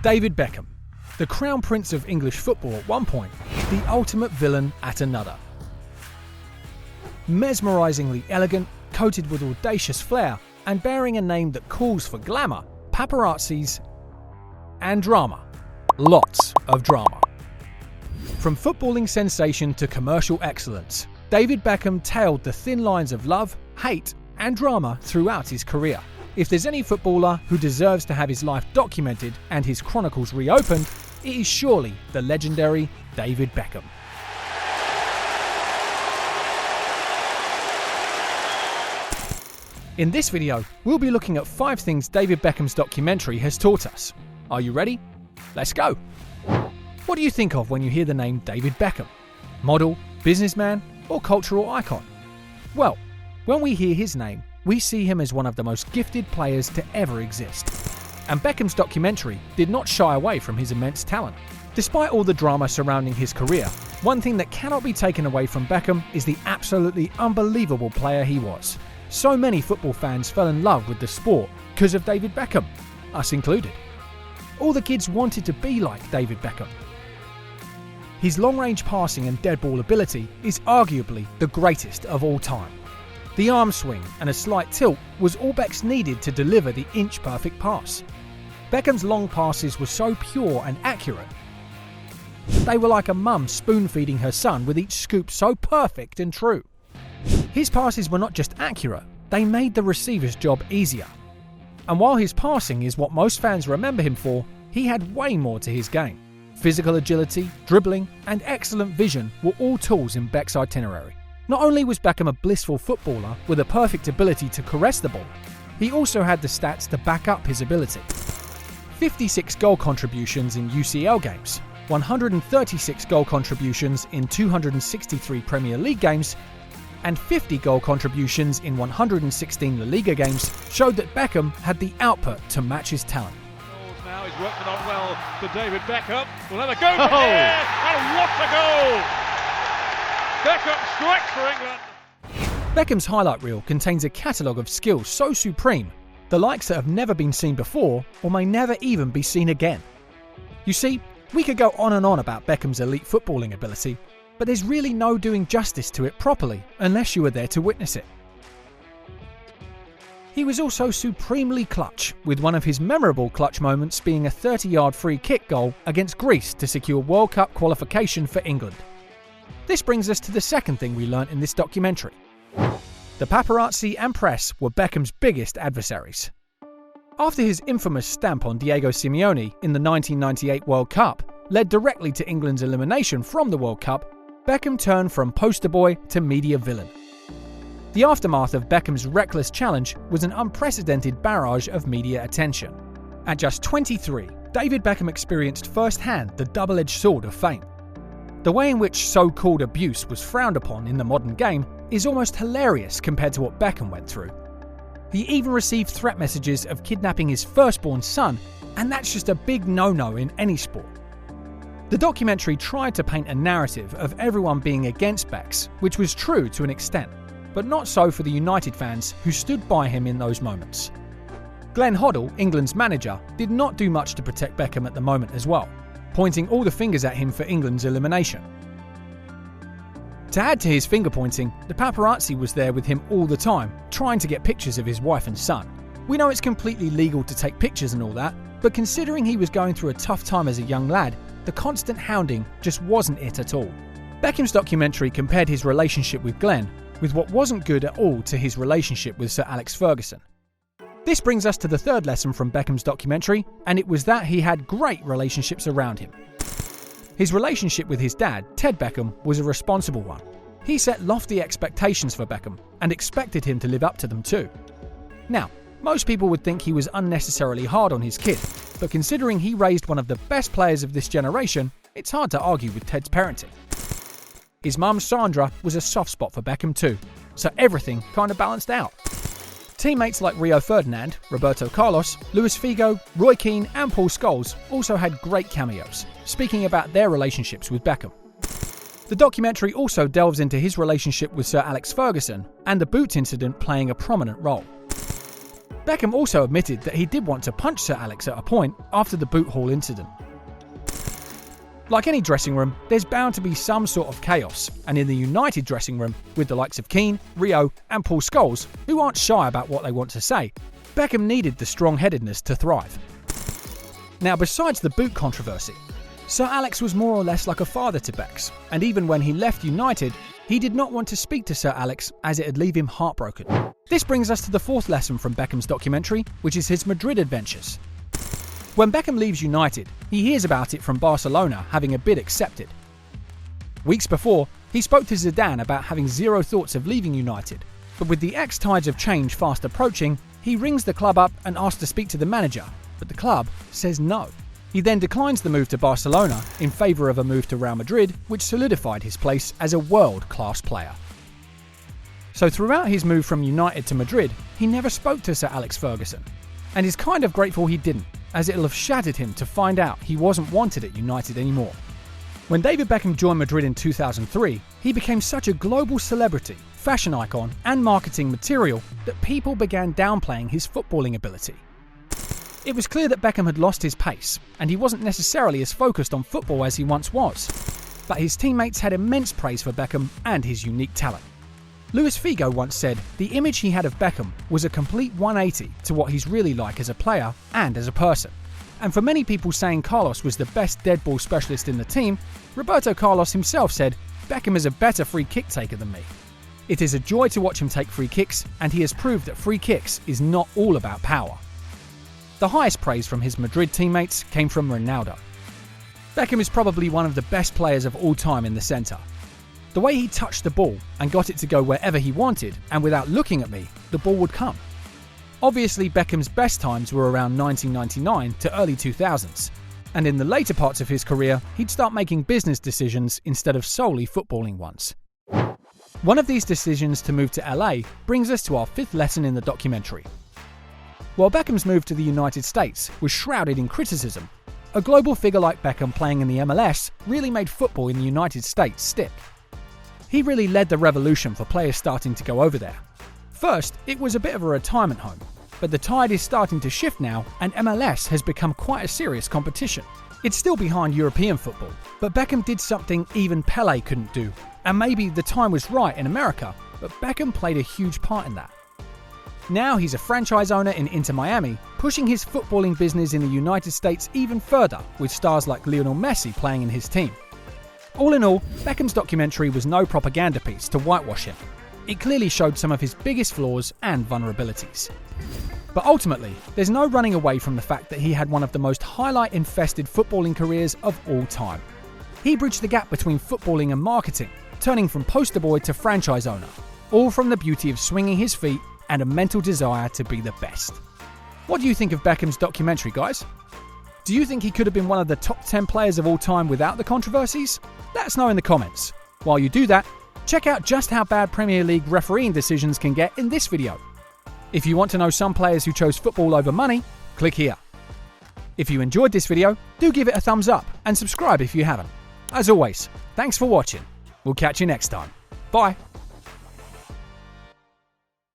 David Beckham, the crown prince of English football at one point, the ultimate villain at another. Mesmerisingly elegant, coated with audacious flair, and bearing a name that calls for glamour, paparazzis, and drama. Lots of drama. From footballing sensation to commercial excellence, David Beckham tailed the thin lines of love, hate, and drama throughout his career. If there's any footballer who deserves to have his life documented and his chronicles reopened, it is surely the legendary David Beckham. In this video, we'll be looking at 5 things David Beckham's documentary has taught us. Are you ready? Let's go! What do you think of when you hear the name David Beckham? Model, businessman, or cultural icon? Well, when we hear his name, we see him as one of the most gifted players to ever exist. And Beckham's documentary did not shy away from his immense talent. Despite all the drama surrounding his career, one thing that cannot be taken away from Beckham is the absolutely unbelievable player he was. So many football fans fell in love with the sport because of David Beckham, us included. All the kids wanted to be like David Beckham. His long-range passing and dead ball ability is arguably the greatest of all time. The arm swing and a slight tilt was all Becks needed to deliver the inch-perfect pass. Beckham's long passes were so pure and accurate. They were like a mum spoon-feeding her son with each scoop so perfect and true. His passes were not just accurate, they made the receiver's job easier. And while his passing is what most fans remember him for, he had way more to his game. Physical agility, dribbling, and excellent vision were all tools in Beck's itinerary. Not only was Beckham a blissful footballer with a perfect ability to caress the ball, he also had the stats to back up his ability. 56 goal contributions in UCL games, 136 goal contributions in 263 Premier League games, and 50 goal contributions in 116 La Liga games showed that Beckham had the output to match his talent. Now he's worked it on well to David Beckham. We'll have a go from here, and what a goal! Beckham strikes for England. Beckham's highlight reel contains a catalogue of skills so supreme, the likes that have never been seen before or may never even be seen again. You see, we could go on and on about Beckham's elite footballing ability, but there's really no doing justice to it properly unless you were there to witness it. He was also supremely clutch, with one of his memorable clutch moments being a 30-yard free kick goal against Greece to secure World Cup qualification for England. This brings us to the second thing we learnt in this documentary. The paparazzi and press were Beckham's biggest adversaries. After his infamous stamp on Diego Simeone in the 1998 World Cup led directly to England's elimination from the World Cup, Beckham turned from poster boy to media villain. The aftermath of Beckham's reckless challenge was an unprecedented barrage of media attention. At just 23, David Beckham experienced firsthand the double-edged sword of fame. The way in which so-called abuse was frowned upon in the modern game is almost hilarious compared to what Beckham went through. He even received threat messages of kidnapping his firstborn son, and that's just a big no-no in any sport. The documentary tried to paint a narrative of everyone being against Becks, which was true to an extent, but not so for the United fans who stood by him in those moments. Glenn Hoddle, England's manager, did not do much to protect Beckham at the moment as well, pointing all the fingers at him for England's elimination. To add to his finger-pointing, the paparazzi was there with him all the time, trying to get pictures of his wife and son. We know it's completely legal to take pictures and all that, but considering he was going through a tough time as a young lad, the constant hounding just wasn't it at all. Beckham's documentary compared his relationship with Glenn with what wasn't good at all to his relationship with Sir Alex Ferguson. This brings us to the third lesson from Beckham's documentary, and it was that he had great relationships around him. His relationship with his dad, Ted Beckham, was a responsible one. He set lofty expectations for Beckham and expected him to live up to them too. Now, most people would think he was unnecessarily hard on his kid, but considering he raised one of the best players of this generation, it's hard to argue with Ted's parenting. His mum, Sandra, was a soft spot for Beckham too, so everything kind of balanced out. Teammates like Rio Ferdinand, Roberto Carlos, Luis Figo, Roy Keane and Paul Scholes also had great cameos, speaking about their relationships with Beckham. The documentary also delves into his relationship with Sir Alex Ferguson and the boot incident playing a prominent role. Beckham also admitted that he did want to punch Sir Alex at a point after the boot hall incident. Like any dressing room, there's bound to be some sort of chaos, and in the United dressing room, with the likes of Keane, Rio and Paul Scholes, who aren't shy about what they want to say, Beckham needed the strong-headedness to thrive. Now, besides the boot controversy, Sir Alex was more or less like a father to Becks, and even when he left United, he did not want to speak to Sir Alex as it'd leave him heartbroken. This brings us to the fourth lesson from Beckham's documentary, which is his Madrid adventures. When Beckham leaves United, he hears about it from Barcelona having a bid accepted. Weeks before, he spoke to Zidane about having zero thoughts of leaving United, but with the X-tides of change fast approaching, he rings the club up and asks to speak to the manager, but the club says no. He then declines the move to Barcelona in favour of a move to Real Madrid, which solidified his place as a world-class player. So throughout his move from United to Madrid, he never spoke to Sir Alex Ferguson, and is kind of grateful he didn't, as it'll have shattered him to find out he wasn't wanted at United anymore. When David Beckham joined Madrid in 2003, he became such a global celebrity, fashion icon and marketing material that people began downplaying his footballing ability. It was clear that Beckham had lost his pace, and he wasn't necessarily as focused on football as he once was. But his teammates had immense praise for Beckham and his unique talent. Luis Figo once said the image he had of Beckham was a complete 180 to what he's really like as a player and as a person. And for many people saying Carlos was the best dead ball specialist in the team, Roberto Carlos himself said, "Beckham is a better free kick taker than me." It is a joy to watch him take free kicks, and he has proved that free kicks is not all about power. The highest praise from his Madrid teammates came from Ronaldo. Beckham is probably one of the best players of all time in the centre. The way he touched the ball and got it to go wherever he wanted, and without looking at me, the ball would come. Obviously, Beckham's best times were around 1999 to early 2000s, and in the later parts of his career, he'd start making business decisions instead of solely footballing ones. One of these decisions to move to LA brings us to our fifth lesson in the documentary. While Beckham's move to the United States was shrouded in criticism, a global figure like Beckham playing in the MLS really made football in the United States stick. He really led the revolution for players starting to go over there. First, it was a bit of a retirement home, but the tide is starting to shift now and MLS has become quite a serious competition. It's still behind European football, but Beckham did something even Pele couldn't do, and maybe the time was right in America, but Beckham played a huge part in that. Now he's a franchise owner in Inter Miami, pushing his footballing business in the United States even further, with stars like Lionel Messi playing in his team. All in all, Beckham's documentary was no propaganda piece to whitewash him. It clearly showed some of his biggest flaws and vulnerabilities. But ultimately, there's no running away from the fact that he had one of the most highlight-infested footballing careers of all time. He bridged the gap between footballing and marketing, turning from poster boy to franchise owner, all from the beauty of swinging his feet and a mental desire to be the best. What do you think of Beckham's documentary, guys? Do you think he could have been one of the top 10 players of all time without the controversies? Let us know in the comments. While you do that, check out just how bad Premier League refereeing decisions can get in this video. If you want to know some players who chose football over money, click here. If you enjoyed this video, do give it a thumbs up and subscribe if you haven't. As always, thanks for watching. We'll catch you next time. Bye.